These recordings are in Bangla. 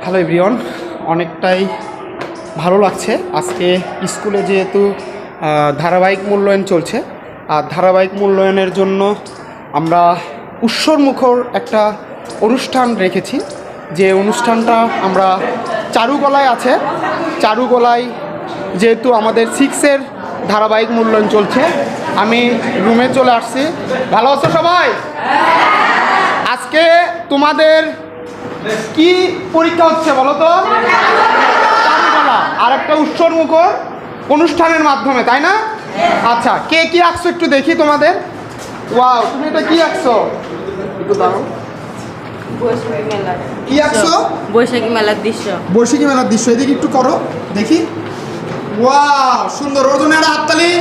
হ্যালো এভরিওয়ান, অনেকটাই ভালো লাগছে। আজকে স্কুলে যেহেতু ধারাবাহিক মূল্যায়ন চলছে, আর ধারাবাহিক মূল্যায়নের জন্য আমরা উৎসবমুখর একটা অনুষ্ঠান রেখেছি। যে অনুষ্ঠানটা আমরা চারুকলায় আছে। চারুকলায় যেহেতু আমাদের 6-এর ধারাবাহিক মূল্যায়ন চলছে, আমি রুমে চলে আসছি। ভালো আছো সবাই? আজকে তোমাদের কি পরীক্ষা হচ্ছে বলো তো? চারুকলা, আর একটা উৎসবমুখর অনুষ্ঠানের মাধ্যমে, তাই না? আচ্ছা, কে কি আঁকছো একটু দেখি তোমাদের। ওয়াও, তুমি এটা কি আঁকছো একটু দাও। কি আঁকছো? বৈশাখী মেলার দৃশ্য। বৈশাখী মেলার দৃশ্য, এদিকে একটু করো দেখি। ওয়াও, সুন্দর। ওর জন্য একটা হাততালি।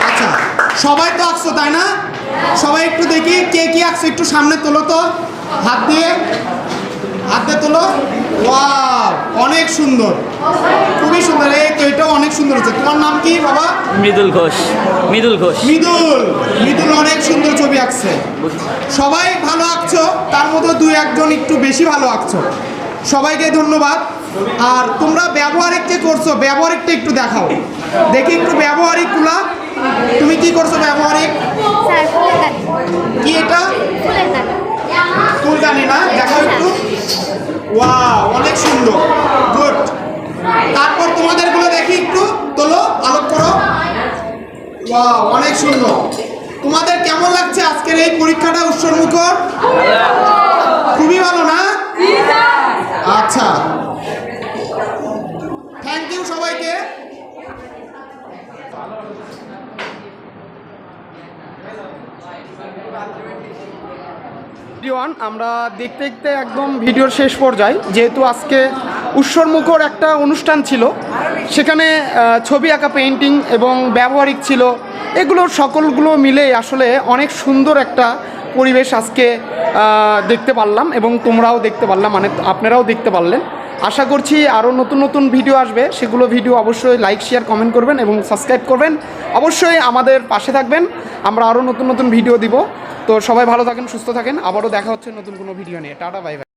আচ্ছা, সবাই তো আঁকছো তাই না? সবাই একটু দেখি কে কি আঁকছো, একটু সামনে তোলো তো, হাত দিয়ে তোলো। ওয়াও, অনেক সুন্দর, খুবই সুন্দর। এই তো, এটাও অনেক সুন্দর হচ্ছে। তোমার নাম কি বাবা? মৃদুল ঘোষ। মৃদুল অনেক সুন্দর ছবি আঁকছে। সবাই ভালো আঁকছো, তার মধ্যে 2-1 একটু বেশি ভালো আঁকছো। সবাইকে ধন্যবাদ। আর তোমরা ব্যবহারিক যে করছো, ব্যবহারিকটা একটু দেখাও দেখি, একটু ব্যবহারিকগুলা। তুমি কি করছো ব্যবহারিক? কি এটা? ফুলদানি না? দেখাও একটু। ওয়াও, অনেক সুন্দর, গুড। তারপর তোমাদেরগুলো দেখি, একটু তোলো, আলোক করো। ওয়াও, অনেক সুন্দর। তোমাদের কেমন লাগছে আজকের এই পরীক্ষাটা উৎসবমুখর? খুবই ভালো না? আচ্ছা, থ্যাংক ইউ সবাইকে। আমরা দেখতে দেখতে একদম ভিডিওর শেষ পর্যায়ে, যেহেতু আজকে উৎসবমুখর একটা অনুষ্ঠান ছিল, সেখানে ছবি আঁকা, পেইন্টিং এবং ব্যবহারিক ছিল, এগুলো সকলগুলো মিলে আসলে অনেক সুন্দর একটা পরিবেশ আজকে দেখতে পারলাম, এবং তোমরাও দেখতে পারলাম, মানে আপনারাও দেখতে পারলেন। আশা করছি আরও নতুন নতুন ভিডিও আসবে, সেগুলো ভিডিও অবশ্যই লাইক, শেয়ার, কমেন্ট করবেন এবং সাবস্ক্রাইব করবেন। অবশ্যই আমাদের পাশে থাকবেন, আমরা আরও নতুন নতুন ভিডিও দিব। তো সবাই ভালো থাকেন, সুস্থ থাকেন। আবারও দেখা হচ্ছে নতুন কোনো ভিডিও নিয়ে। Tata, bye bye.